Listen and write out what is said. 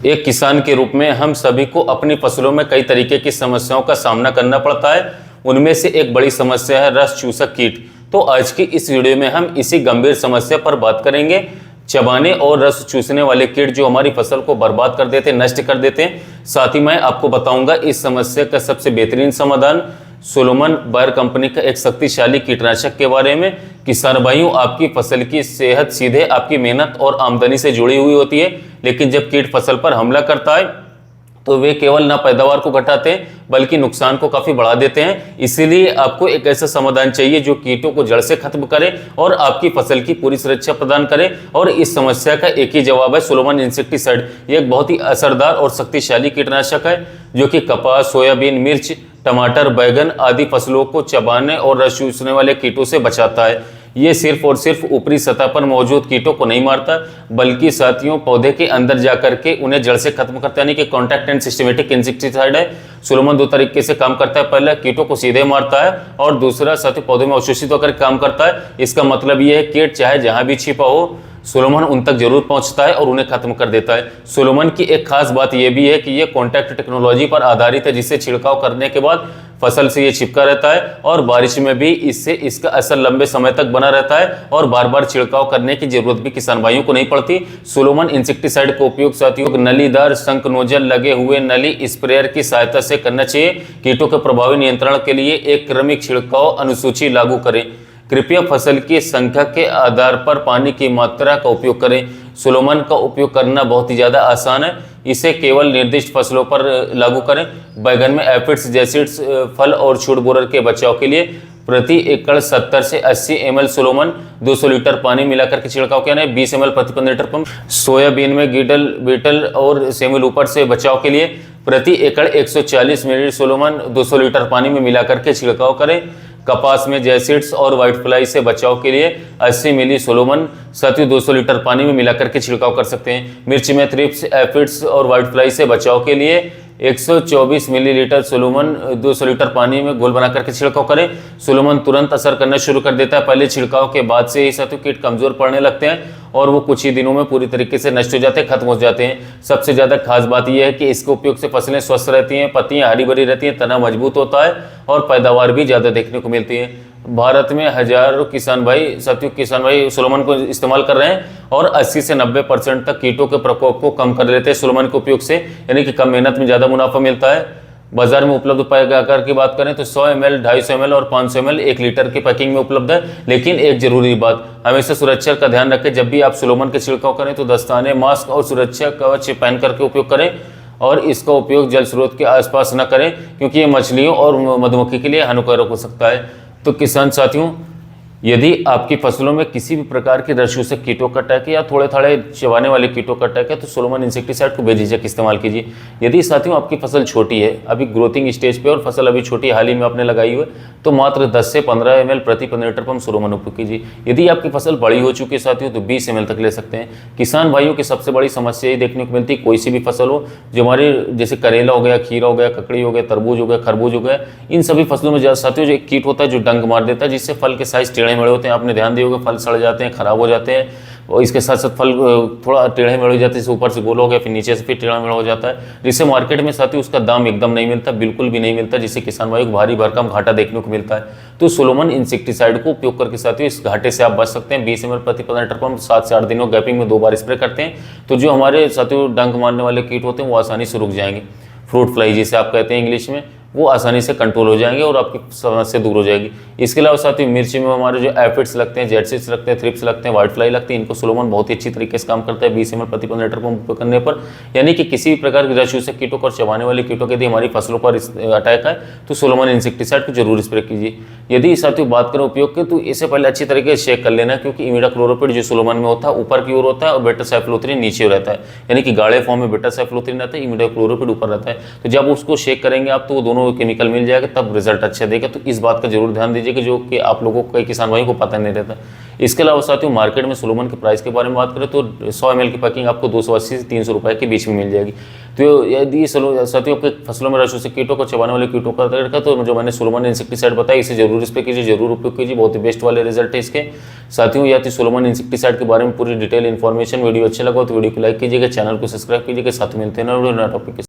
एक किसान के रूप में हम सभी को अपनी फसलों में कई तरीके की समस्याओं का सामना करना पड़ता है। उनमें से एक बड़ी समस्या है रस चूसक कीट। तो आज की इस वीडियो में हम इसी गंभीर समस्या पर बात करेंगे। चबाने और रस चूसने वाले कीट जो हमारी फसल को बर्बाद कर देते हैं, नष्ट कर देते हैं। साथ ही मैं आपको बताऊंगा इस समस्या का सबसे बेहतरीन समाधान सोलोमन बायर कंपनी का एक शक्तिशाली कीटनाशक के बारे में। किसान भाइयों, आपकी फसल की सेहत सीधे आपकी मेहनत और आमदनी से जुड़ी हुई होती है, लेकिन जब कीट फसल पर हमला करता है तो वे केवल ना पैदावार को घटाते हैं बल्कि नुकसान को काफी बढ़ा देते हैं। इसीलिए आपको एक ऐसा समाधान चाहिए जो कीटों को जड़ से खत्म करे और आपकी फसल की पूरी सुरक्षा प्रदान करे। और इस समस्या का एक ही जवाब है, सोलोमन इंसेक्टिसाइड। ये एक बहुत ही असरदार और शक्तिशाली कीटनाशक है जो कि कपास, सोयाबीन, मिर्च, टमाटर, बैगन आदि फसलों को चबाने और रस चूसने वाले कीटों से बचाता है। ये सिर्फ और सिर्फ ऊपरी सतह पर मौजूद कीटों को नहीं मारता, बल्कि साथियों पौधे के अंदर जाकर के उन्हें जड़ से खत्म करता है, यानी कि कॉन्टैक्ट एंड सिस्टमेटिक इंसेक्टिसाइड है। सोलोमन दो तरीके से काम करता है, पहला कीटों को सीधे मारता है और दूसरा साथियों पौधे में अवशोषित होकर काम करता है। इसका मतलब यह है कीट चाहे जहां भी छिपा हो, सोलोमन उन तक जरूर पहुंचता है और उन्हें खत्म कर देता है। सोलोमन की एक खास बात यह भी है कि यह कॉन्टैक्ट टेक्नोलॉजी पर आधारित है, जिससे छिड़काव करने के बाद फसल से ये चिपका रहता है और बारिश में भी इससे इसका असर लंबे समय तक बना रहता है और बार बार छिड़काव करने की जरूरत भी किसान भाइयों को नहीं पड़ती। सोलोमन इंसेक्टिसाइड का उपयोग साथियों नलीदार शंख नोजल लगे हुए नली स्प्रेयर की सहायता से करना चाहिए। कीटों के प्रभावी नियंत्रण के लिए एक क्रमिक छिड़काव अनुसूची लागू करें। कृपया फसल की संख्या के आधार पर पानी की मात्रा का उपयोग करें। सोलोमन का उपयोग करना बहुत ही ज़्यादा आसान है, इसे केवल निर्दिष्ट फसलों पर लागू करें। बैगन में एफिड्स, जैसिड्स, फल और छूट बोरर के बचाव के लिए प्रति एकड़ 70 से 80 ml सोलोमन 200 लीटर पानी मिलाकर के छिड़काव किया है, 20 ml प्रति 15 लीटर पंप। सोयाबीन में गिडल, बीटल और सेमिल ऊपर से बचाव के लिए प्रति एकड़ 140 मिली सोलोमन 200 लीटर पानी में मिलाकर के छिड़काव करें। कपास में जैसिड्स और व्हाइट फ्लाई से बचाव के लिए 80 मिली सोलोमन साथियों 200 लीटर पानी में मिलाकर के छिड़काव कर सकते हैं। मिर्च में थ्रिप्स, एफिड्स और व्हाइट फ्लाई से बचाव के लिए 124 मिलीलीटर सोलोमन 200 लीटर पानी में घोल बना करके छिड़काव करें। सोलोमन तुरंत असर करना शुरू कर देता है, पहले छिड़काव के बाद से ही साथियों कीट कमजोर पड़ने लगते हैं और वो कुछ ही दिनों में पूरी तरीके से नष्ट हो जाते हैं, खत्म हो जाते हैं। सबसे ज्यादा खास बात यह है कि इसके उपयोग से फसलें स्वस्थ रहती हैं, पत्तियां हरी भरी रहती हैं, तना मजबूत होता है और पैदावार भी ज्यादा देखने को मिलती है। भारत में हजारों किसान भाई सोलोमन को इस्तेमाल कर रहे हैं और 80 से 90% तक कीटों के प्रकोप को कम कर लेते हैं सोलोमन के उपयोग से, यानी कि कम मेहनत में ज्यादा मुनाफा मिलता है। बाजार में उपलब्ध आकार की बात करें तो 100 ml, 250 ml और 500 ml 1 लीटर की पैकिंग में उपलब्ध है। लेकिन एक जरूरी बात, हमेशा सुरक्षा का ध्यान रखें। जब भी आप सोलोमन के छिड़काव करें तो दस्ताने, मास्क और सुरक्षा कवच पहन करके उपयोग करें और इसका उपयोग जल स्रोत के आसपास न करें, क्योंकि ये मछलियों और मधुमक्खी के लिए हानिकारक हो सकता है। तो किसान साथियों, यदि आपकी फसलों में किसी भी प्रकार की रस चूसक कीटों का अटैक है या थोड़े थोड़े चबाने वाले कीटों का अटैक है तो सोलोमन इंसेक्टिसाइड को बेझिझक इस्तेमाल कीजिए। यदि साथियों आपकी फसल छोटी है, अभी ग्रोथिंग स्टेज पे और फसल अभी छोटी हाल ही में आपने लगाई हुई है, तो मात्र 10 से 15 ml प्रति 15 लीटर पंप सोलोमन उपयोग कीजिए। यदि आपकी फसल बड़ी हो चुकी है साथियों तो 20 ml तक ले सकते हैं। किसान भाइयों की सबसे बड़ी समस्या ये देखने को मिलती है, कोई सी भी फसल हो, जो हमारे जैसे करेला हो गया, खीरा हो गया, ककड़ी हो गया, तरबूज हो गया, खरबूज हो गया, इन सभी फसलों में साथियों जो एक कीट होता है जो डंक मार देता है, जिससे फल के साइज टेढ़े मेढ़े होते हैं। आपने ध्यान दिया होगा, फल सड़ जाते हैं, खराब हो जाते हैं और इसके साथ साथ फल थोड़ा टेढ़े मेढ़े हो जाते हैं, ऊपर से गोल हो गया, फिर नीचे से फिर टेढ़ा मेढ़ा हो जाता है, जिससे मार्केट में साथियों उसका दाम एकदम नहीं मिलता, बिल्कुल भी नहीं मिलता, जिससे किसान भाइयों को भारी भरकम घाटा देखने को मिलता है। तो सोलोमन इंसेक्टिसाइड को उपयोग करके साथियों इस घाटे से आप बच सकते हैं। 20 ml प्रति 15 लीटर पंप 7 से 8 दिनों गैपिंग में 2 बार स्प्रे करते हैं तो जो हमारे साथियों डंक मारने वाले कीट होते हैं वो आसानी से रुक जाएंगे। फ्रूट फ्लाई जिसे आप कहते हैं इंग्लिश में, वो आसानी से कंट्रोल हो जाएंगे और आपकी समस्या दूर हो जाएगी। इसके अलावा साथियों मिर्ची में हमारे जो एफिड्स लगते हैं, जेडसिड्स लगते हैं, थ्रिप्स लगते हैं, व्हाइट फ्लाई लगते हैं, इनको सोलोमन बहुत ही अच्छी तरीके से काम करता है 20 ml प्रति 15 लीटर पंप करने पर। यानी कि किसी भी प्रकार के रस चूसक कीटों और चबाने वाले कीटों के यदि हमारी फसलों पर अटैक है तो सोलोमन इंसेक्टिसाइड को जरूर स्प्रे कीजिए। यदि साथियों बात करें उपयोग के, तो इससे पहले अच्छी तरीके से चेक कर लेना, क्योंकि इमिडाक्लोरोपिड जो सोलोमन में होता है ऊपर की ओर होता है और बेटासाइक्लोथ्रिन नीचे रहता है, यानी कि गाढ़े फॉर्म में बेटासाइक्लोथ्रिन रहता है, इमिडाक्लोरोपिड ऊपर रहता है। तो जब उसको शेक करेंगे आप तो वो दोनों केमिकल मिल जाएगा, तब रिजल्ट अच्छा देगा। तो इस बात का जरूर ध्यान दीजिए कि जो कि आप लोगों को, कई किसान भाइयों को पता नहीं रहता। इसके अलावा साथियों मार्केट में सोलोमन के प्राइस के बारे में बात करें तो 100 ml की पैकिंग आपको 280 से 300 रुपए के बीच में मिल जाएगी। तो यदि साथियों के फसलों में रस चूसक कीटों को चबाने वाले कीटों का रखा, तो जो मैंने सोलोमन इंसेक्टिसाइड बताया इसे जरूर स्प्रे कीजिए, जरूर उपयोग कीजिए, बहुत ही बेस्ट वाले रिजल्ट है इसके। साथियों या तो सोलोमन इंसेक्टिसाइड के बारे में पूरी डिटेल इन्फॉर्मेशन, वीडियो अच्छा लगा तो वीडियो को लाइक कीजिएगा, चैनल को सब्सक्राइब कीजिएगा, साथ में मिलते हैं नए टॉपिक के